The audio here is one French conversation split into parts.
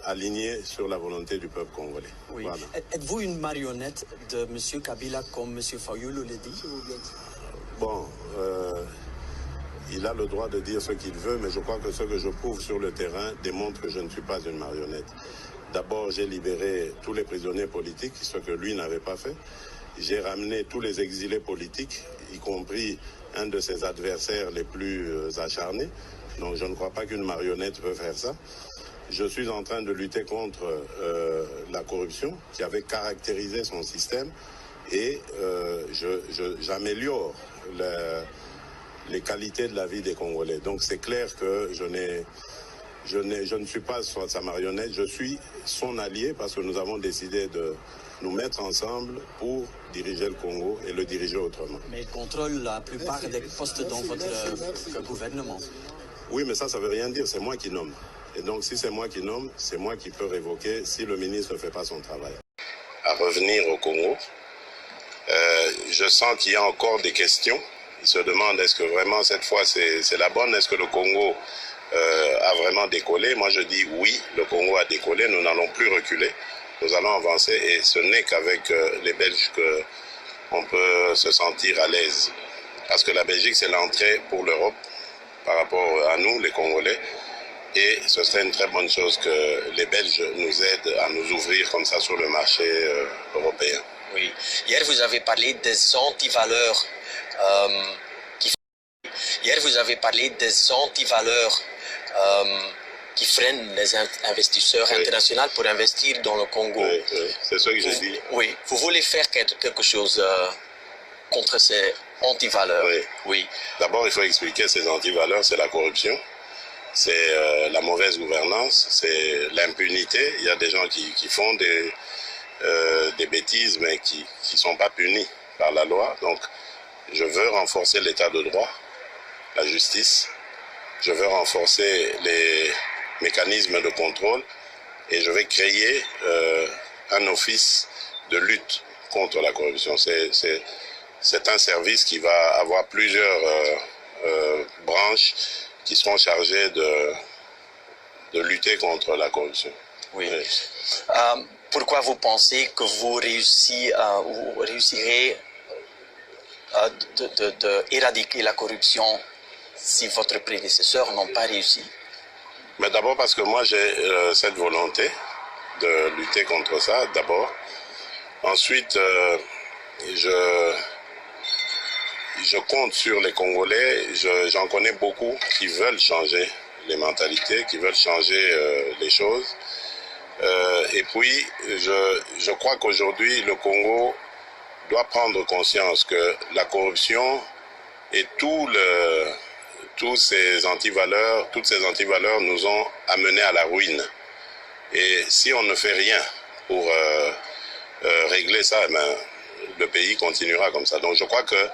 aligné sur la volonté du peuple congolais. Oui. Voilà. Êtes-vous une marionnette de M. Kabila comme M. Fayulu l'a dit? Bon, il a le droit de dire ce qu'il veut, mais je crois que ce que je prouve sur le terrain démontre que je ne suis pas une marionnette. D'abord, j'ai libéré tous les prisonniers politiques, ce que lui n'avait pas fait. J'ai ramené tous les exilés politiques, y compris un de ses adversaires les plus acharnés. Donc je ne crois pas qu'une marionnette peut faire ça. Je suis en train de lutter contre la corruption qui avait caractérisé son système et j'améliore les qualités de la vie des Congolais. Donc c'est clair que je ne suis pas sa marionnette, je suis son allié parce que nous avons décidé de nous mettre ensemble pour diriger le Congo et le diriger autrement. Mais il contrôle la plupart des postes dans votre gouvernement. Oui, mais ça ne veut rien dire, c'est moi qui nomme. Et donc si c'est moi qui nomme, c'est moi qui peux révoquer si le ministre ne fait pas son travail. À revenir au Congo, je sens qu'il y a encore des questions. Ils se demandent est-ce que vraiment cette fois c'est la bonne, est-ce que le Congo a vraiment décollé. Moi je dis oui, le Congo a décollé, nous n'allons plus reculer, nous allons avancer et ce n'est qu'avec les Belges qu'on peut se sentir à l'aise. Parce que la Belgique c'est l'entrée pour l'Europe par rapport à nous les Congolais et ce serait une très bonne chose que les Belges nous aident à nous ouvrir comme ça sur le marché européen. Oui, hier vous avez parlé des antivaleurs qui freinent les investisseurs internationaux pour investir dans le Congo. Oui, c'est ce que j'ai dit. Oui, vous voulez faire quelque chose contre ces antivaleurs. Oui. D'abord, il faut expliquer ces antivaleurs, c'est la corruption, c'est la mauvaise gouvernance, c'est l'impunité. Il y a des gens qui font des bêtises, mais qui ne sont pas punis par la loi. Donc, je veux renforcer l'état de droit, la justice. Je veux renforcer les mécanismes de contrôle et je vais créer un office de lutte contre la corruption. C'est un service qui va avoir plusieurs branches qui seront chargées de lutter contre la corruption. Oui. Pourquoi vous pensez que vous réussirez d'éradiquer la corruption si votre prédécesseur n'ont pas réussi? Mais d'abord parce que moi j'ai cette volonté de lutter contre ça, d'abord. Ensuite, je compte sur les Congolais, j'en connais beaucoup qui veulent changer les mentalités, qui veulent changer les choses. Et puis, je crois qu'aujourd'hui, le Congo doit prendre conscience que la corruption et toutes ces antivaleurs nous ont amenés à la ruine. Et si on ne fait rien pour régler ça, le pays continuera comme ça. Donc je crois que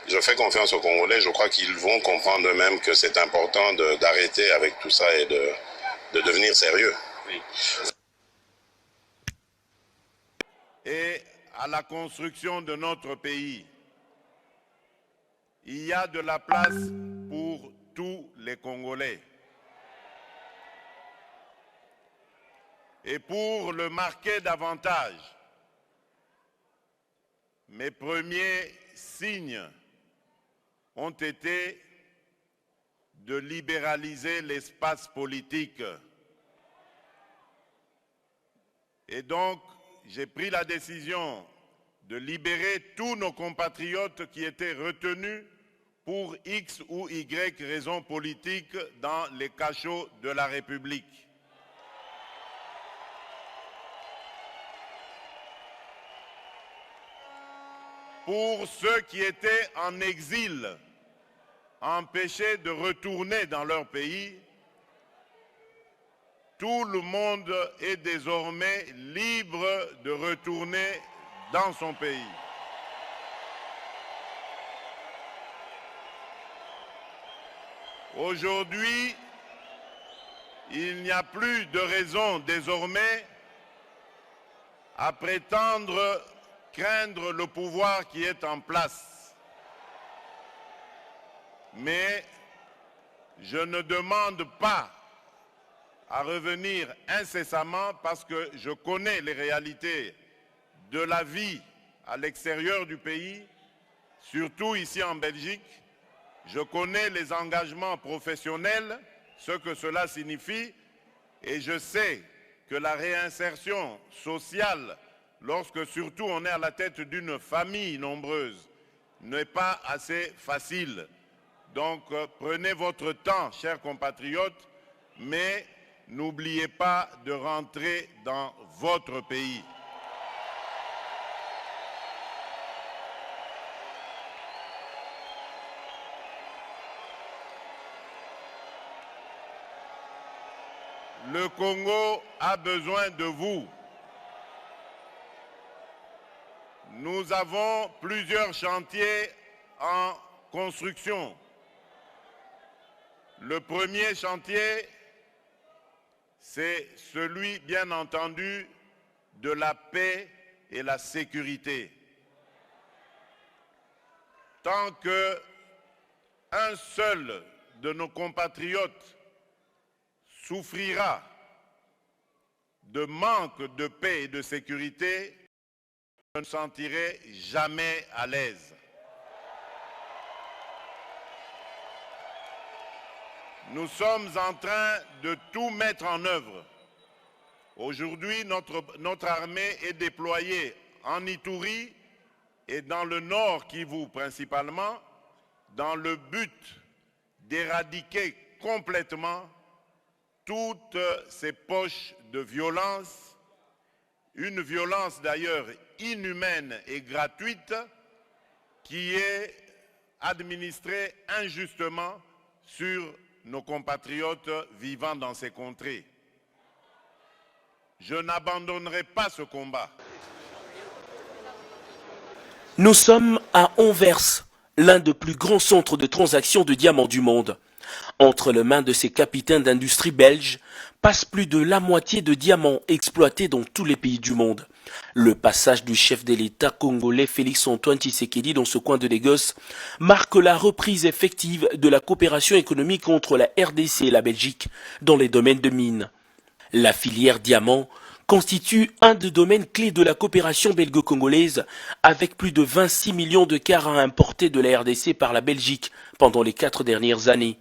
je fais confiance aux Congolais, je crois qu'ils vont comprendre eux-mêmes que c'est important d'arrêter avec tout ça et de devenir sérieux. Oui. Et à la construction de notre pays, il y a de la place pour tous les Congolais. Et pour le marquer davantage, mes premiers signes ont été de libéraliser l'espace politique. Et donc, j'ai pris la décision de libérer tous nos compatriotes qui étaient retenus pour X ou Y raisons politiques dans les cachots de la République. Pour ceux qui étaient en exil, empêchés de retourner dans leur pays, tout le monde est désormais libre de retourner dans son pays. Aujourd'hui, il n'y a plus de raison désormais à prétendre craindre le pouvoir qui est en place. Mais je ne demande pas à revenir incessamment parce que je connais les réalités de la vie à l'extérieur du pays, surtout ici en Belgique. Je connais les engagements professionnels, ce que cela signifie, et je sais que la réinsertion sociale, lorsque surtout on est à la tête d'une famille nombreuse, n'est pas assez facile. Donc prenez votre temps, chers compatriotes, mais n'oubliez pas de rentrer dans votre pays. Le Congo a besoin de vous. Nous avons plusieurs chantiers en construction. Le premier chantier, c'est celui, bien entendu, de la paix et la sécurité. Tant qu'un seul de nos compatriotes souffrira de manque de paix et de sécurité, je ne me sentirai jamais à l'aise. Nous sommes en train de tout mettre en œuvre. Aujourd'hui, notre armée est déployée en Ituri et dans le nord Kivu principalement, dans le but d'éradiquer complètement toutes ces poches de violence, une violence d'ailleurs inhumaine et gratuite qui est administrée injustement sur nos compatriotes vivant dans ces contrées. Je n'abandonnerai pas ce combat. Nous sommes à Anvers, l'un des plus grands centres de transaction de diamants du monde. Entre les mains de ces capitaines d'industrie belges passe plus de la moitié de diamants exploités dans tous les pays du monde. Le passage du chef de l'État congolais Félix-Antoine Tshisekedi dans ce coin de négoce marque la reprise effective de la coopération économique entre la RDC et la Belgique dans les domaines de mines. La filière diamant constitue un des domaines clés de la coopération belgo-congolaise avec plus de 26 millions de carats importés de la RDC par la Belgique pendant les 4 dernières années.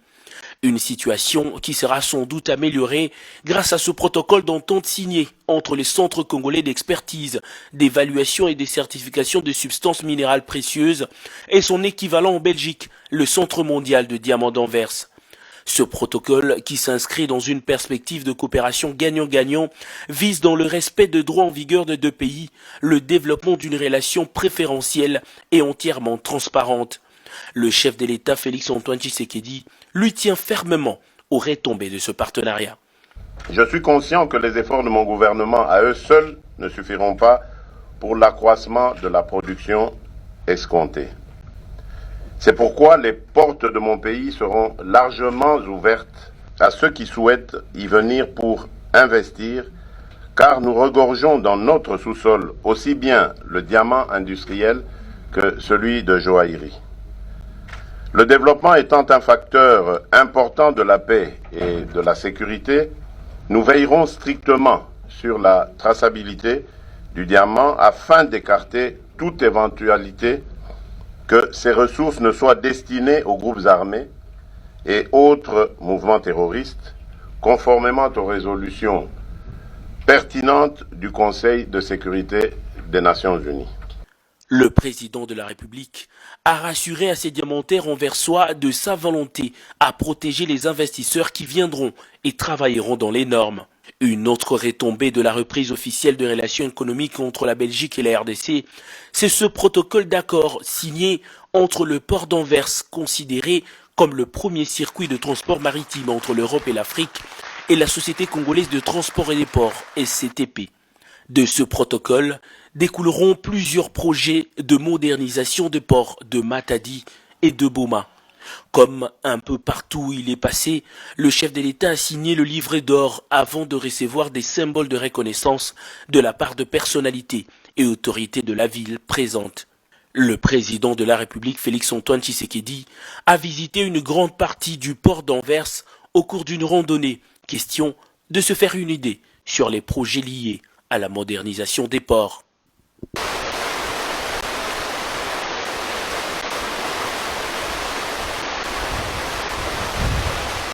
Une situation qui sera sans doute améliorée grâce à ce protocole d'entente signé entre les centres congolais d'expertise, d'évaluation et de certification de substances minérales précieuses et son équivalent en Belgique, le Centre mondial de diamants d'Anvers. Ce protocole, qui s'inscrit dans une perspective de coopération gagnant-gagnant, vise dans le respect de droits en vigueur de deux pays, le développement d'une relation préférentielle et entièrement transparente. Le chef de l'État Félix-Antoine Tshisekedi lui tient fermement aux retombées de ce partenariat. Je suis conscient que les efforts de mon gouvernement à eux seuls ne suffiront pas pour l'accroissement de la production escomptée. C'est pourquoi les portes de mon pays seront largement ouvertes à ceux qui souhaitent y venir pour investir, car nous regorgeons dans notre sous-sol aussi bien le diamant industriel que celui de joaillerie. Le développement étant un facteur important de la paix et de la sécurité, nous veillerons strictement sur la traçabilité du diamant afin d'écarter toute éventualité que ces ressources ne soient destinées aux groupes armés et autres mouvements terroristes, conformément aux résolutions pertinentes du Conseil de sécurité des Nations Unies. Le président de la République a rassuré à ses diamantaires anversois de sa volonté à protéger les investisseurs qui viendront et travailleront dans les normes. Une autre retombée de la reprise officielle de relations économiques entre la Belgique et la RDC, c'est ce protocole d'accord signé entre le port d'Anvers, considéré comme le premier circuit de transport maritime entre l'Europe et l'Afrique, et la Société congolaise de transport et des ports, SCTP. De ce protocole découleront plusieurs projets de modernisation des ports de Matadi et de Boma. Comme un peu partout où il est passé, le chef de l'État a signé le livret d'or avant de recevoir des symboles de reconnaissance de la part de personnalités et autorités de la ville présentes. Le président de la République, Félix-Antoine Tshisekedi, a visité une grande partie du port d'Anvers au cours d'une randonnée, question de se faire une idée sur les projets liés à la modernisation des ports.